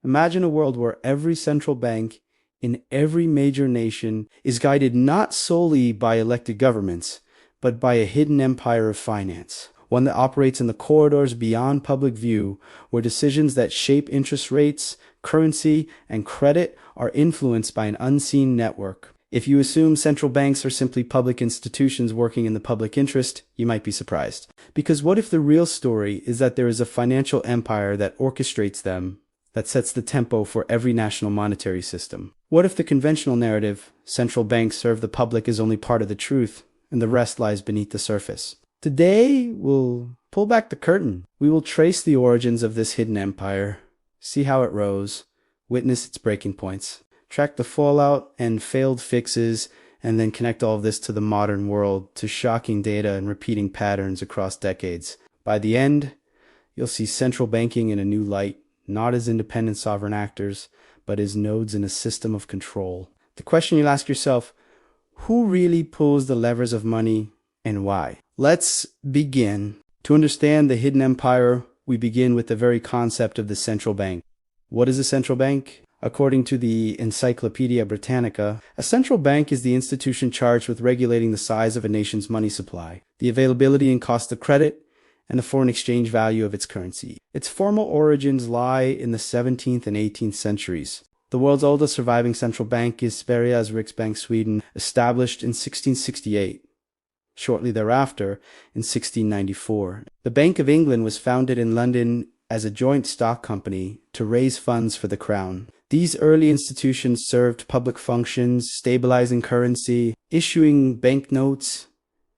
Imagine a world where every central bank in every major nation is guided not solely by elected governments, but by a hidden empire of finance, one that operates in the corridors beyond public view, where decisions that shape interest rates, currency, and credit are influenced by an unseen network. If you assume central banks are simply public institutions working in the public interest, you might be surprised. Because what if the real story is that there is a financial empire that orchestrates them, that sets the tempo for every national monetary system? What if the conventional narrative, central banks serve the public, is only part of the truth, and the rest lies beneath the surface? Today, we'll pull back the curtain. We will trace the origins of this hidden empire, see how it rose, witness its breaking points, track the fallout and failed fixes, and then connect all of this to the modern world, to shocking data and repeating patterns across decades. By the end, you'll see central banking in a new light, not as independent sovereign actors, but as nodes in a system of control. The question you'll ask yourself, who really pulls the levers of money and why? Let's begin. To understand the hidden empire, we begin with the very concept of the central bank. What is a central bank? According to the Encyclopedia Britannica, a central bank is the institution charged with regulating the size of a nation's money supply, the availability and cost of credit, and the foreign exchange value of its currency. Its formal origins lie in the 17th and 18th centuries. The world's oldest surviving central bank is Sveriges Riksbank, Sweden, established in 1668. Shortly thereafter, in 1694, the Bank of England was founded in London as a joint stock company to raise funds for the crown. These early institutions served public functions, stabilizing currency, issuing banknotes,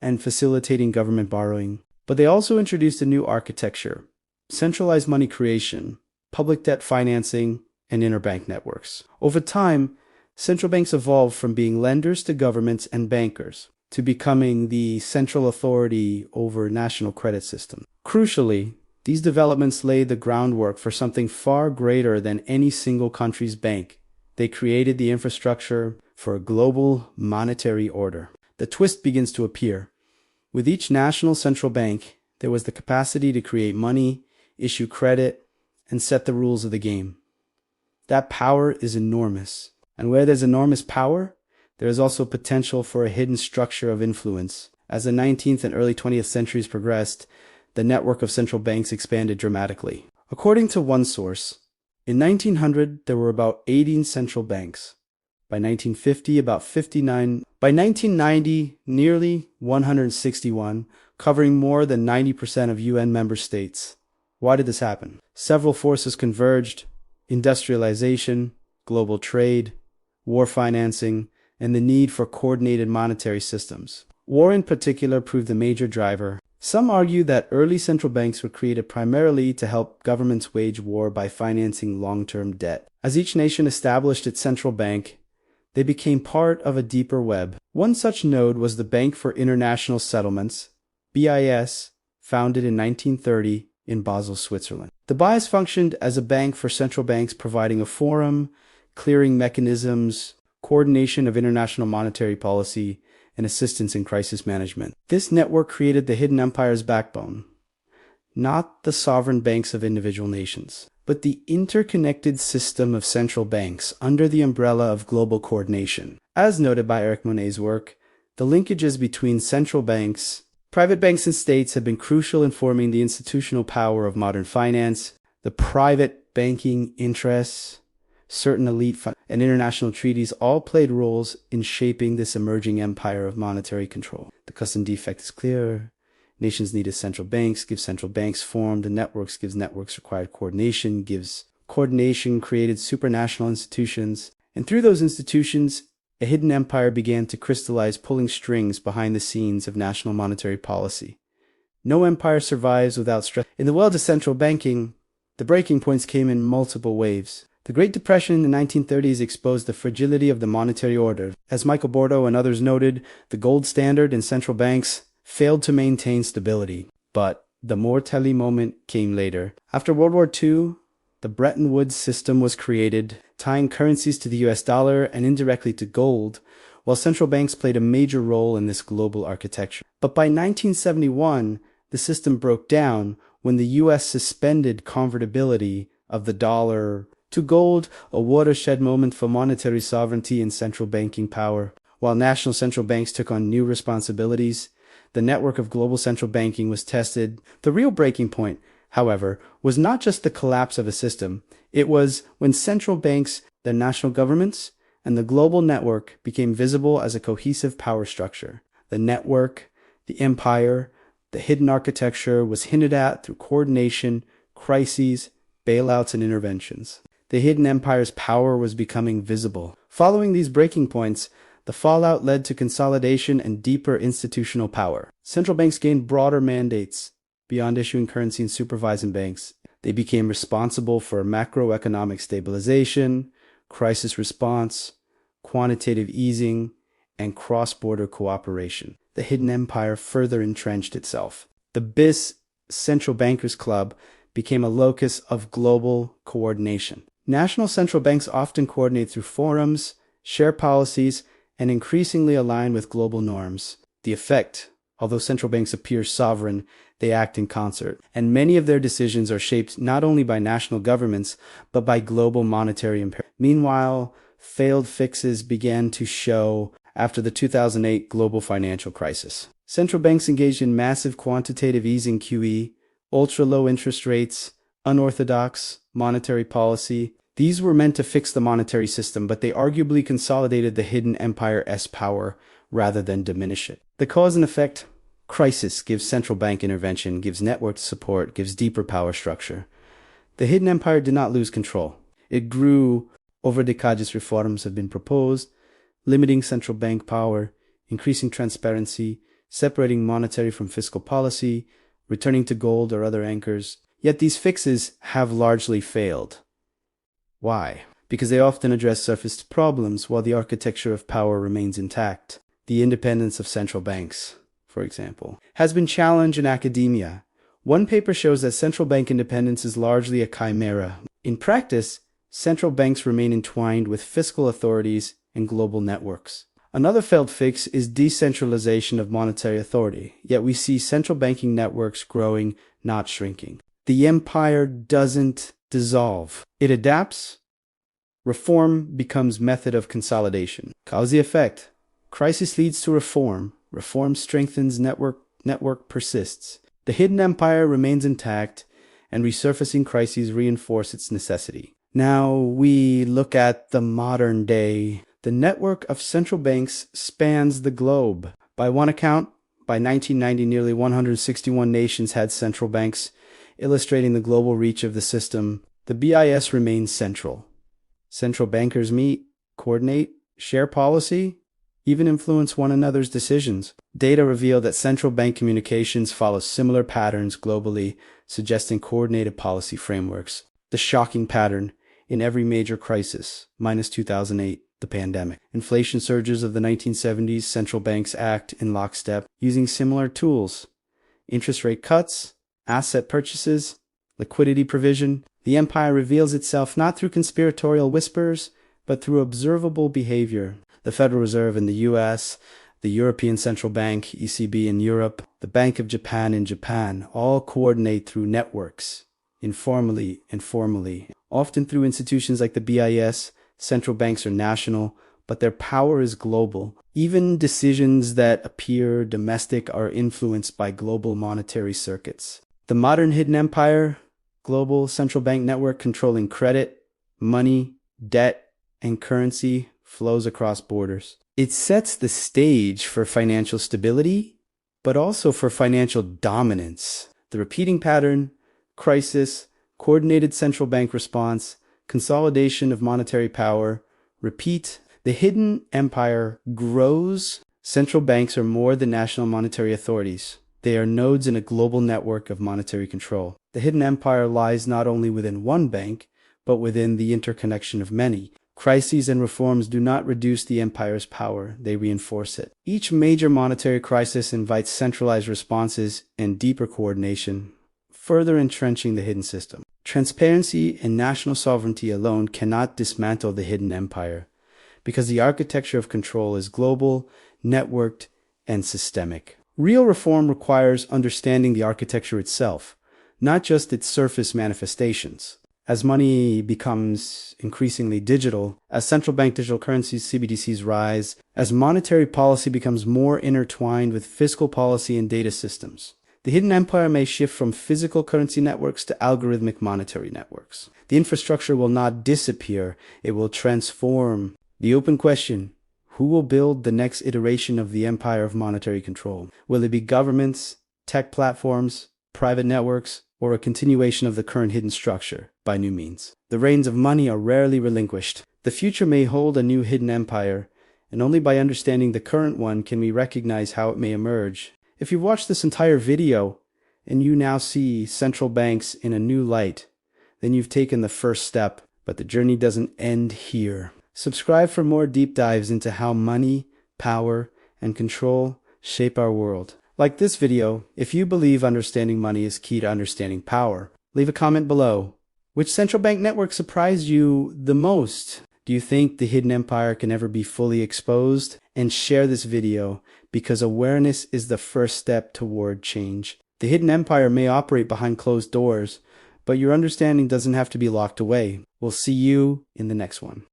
and facilitating government borrowing. But they also introduced a new architecture, centralized money creation, public debt financing, and interbank networks. Over time, central banks evolved from being lenders to governments and bankers to becoming the central authority over national credit systems. Crucially, these developments laid the groundwork for something far greater than any single country's bank. They created the infrastructure for a global monetary order. The twist begins to appear. With each national central bank, there was the capacity to create money, issue credit, and set the rules of the game. That power is enormous. And where there's enormous power, there is also potential for a hidden structure of influence. As the 19th and early 20th centuries progressed, the network of central banks expanded dramatically. According to one source, in 1900 there were about 18 central banks. By 1950, about 59. By 1990, nearly 161, covering more than 90% of UN member states. Why did this happen? Several forces converged: industrialization, global trade, war financing, and the need for coordinated monetary systems. War in particular proved a major driver. Some argue that early central banks were created primarily to help governments wage war by financing long-term debt. As each nation established its central bank, they became part of a deeper web. One such node was the Bank for International Settlements, BIS, founded in 1930 in Basel, Switzerland. The BIS functioned as a bank for central banks, providing a forum, clearing mechanisms, coordination of international monetary policy, and assistance in crisis management. This network created the hidden empire's backbone, not the sovereign banks of individual nations, but the interconnected system of central banks under the umbrella of global coordination. As noted by Eric Monet's work, the linkages between central banks, private banks, and states have been crucial in forming the institutional power of modern finance. The private banking interests, certain elite and international treaties all played roles in shaping this emerging empire of monetary control. The custom defect is clear. Nations needed central banks, gives central banks formed, and networks gives networks required coordination, gives coordination created supranational institutions, and through those institutions, a hidden empire began to crystallize, pulling strings behind the scenes of national monetary policy. No empire survives without stress. In the world of central banking, the breaking points came in multiple waves. The Great Depression in the 1930s exposed the fragility of the monetary order. As Michael Bordo and others noted, the gold standard in central banks failed to maintain stability. But the more telling moment came later. After World War II, the Bretton Woods system was created, tying currencies to the US dollar and indirectly to gold, while central banks played a major role in this global architecture. But by 1971, the system broke down when the US suspended convertibility of the dollar to gold, a watershed moment for monetary sovereignty and central banking power. While national central banks took on new responsibilities, the network of global central banking was tested. The real breaking point, however, was not just the collapse of a system. It was when central banks, the national governments, and the global network became visible as a cohesive power structure. The network, the empire, the hidden architecture was hinted at through coordination, crises, bailouts, and interventions. The hidden empire's power was becoming visible. Following these breaking points, the fallout led to consolidation and deeper institutional power. Central banks gained broader mandates beyond issuing currency and supervising banks. They became responsible for macroeconomic stabilization, crisis response, quantitative easing, and cross-border cooperation. The hidden empire further entrenched itself. The BIS Central Bankers Club became a locus of global coordination. National central banks often coordinate through forums, share policies, and increasingly align with global norms. The effect, although central banks appear sovereign, they act in concert, and many of their decisions are shaped not only by national governments, but by global monetary imperatives. Meanwhile, failed fixes began to show after the 2008 global financial crisis. Central banks engaged in massive quantitative easing QE, ultra-low interest rates, unorthodox monetary policy. These were meant to fix the monetary system, but they arguably consolidated the hidden empire's power rather than diminish it. The cause and effect crisis gives central bank intervention, gives network support, gives deeper power structure. The hidden empire did not lose control. It grew over decades. Reforms have been proposed, limiting central bank power, increasing transparency, separating monetary from fiscal policy, returning to gold or other anchors. Yet these fixes have largely failed. Why? Because they often address surface problems while the architecture of power remains intact. The independence of central banks, for example, has been challenged in academia. One paper shows that central bank independence is largely a chimera. In practice, central banks remain entwined with fiscal authorities and global networks. Another failed fix is decentralization of monetary authority, yet we see central banking networks growing, not shrinking. The empire doesn't dissolve. It adapts. Reform becomes method of consolidation. Cause the effect. Crisis leads to reform. Reform strengthens network persists. The hidden empire remains intact, and resurfacing crises reinforce its necessity. Now we look at the modern day. The network of central banks spans the globe. By one account, by 1990, nearly 161 nations had central banks, illustrating the global reach of the system. The BIS remains central. Central bankers meet, coordinate, share policy, even influence one another's decisions. Data reveal that central bank communications follow similar patterns globally, suggesting coordinated policy frameworks. The shocking pattern in every major crisis, minus 2008, the pandemic. Inflation surges of the 1970s, central banks act in lockstep, using similar tools. Interest rate cuts, asset purchases, liquidity provision. The empire reveals itself not through conspiratorial whispers, but through observable behavior. The Federal Reserve in the US, the European Central Bank, ECB in Europe, the Bank of Japan in Japan, all coordinate through networks, informally and formally. Often through institutions like the BIS, central banks are national, but their power is global. Even decisions that appear domestic are influenced by global monetary circuits. The modern hidden empire, global central bank network controlling credit, money, debt, and currency flows across borders. It sets the stage for financial stability, but also for financial dominance. The repeating pattern, crisis, coordinated central bank response, consolidation of monetary power, repeat. The hidden empire grows. Central banks are more than national monetary authorities. They are nodes in a global network of monetary control. The hidden empire lies not only within one bank, but within the interconnection of many. Crises and reforms do not reduce the empire's power, they reinforce it. Each major monetary crisis invites centralized responses and deeper coordination, further entrenching the hidden system. Transparency and national sovereignty alone cannot dismantle the hidden empire, because the architecture of control is global, networked, and systemic. Real reform requires understanding the architecture itself, not just its surface manifestations. As money becomes increasingly digital, as central bank digital currencies, CBDCs, rise, as monetary policy becomes more intertwined with fiscal policy and data systems, the hidden empire may shift from physical currency networks to algorithmic monetary networks. The infrastructure will not disappear, it will transform. The open question: who will build the next iteration of the empire of monetary control? Will it be governments, tech platforms, private networks, or a continuation of the current hidden structure by new means? The reins of money are rarely relinquished. The future may hold a new hidden empire, and only by understanding the current one can we recognize how it may emerge. If you've watched this entire video and you now see central banks in a new light, then you've taken the first step, but the journey doesn't end here. Subscribe for more deep dives into how money, power, and control shape our world. Like this video, if you believe understanding money is key to understanding power, leave a comment below. Which central bank network surprised you the most? Do you think the hidden empire can ever be fully exposed? And share this video, because awareness is the first step toward change. The hidden empire may operate behind closed doors, but your understanding doesn't have to be locked away. We'll see you in the next one.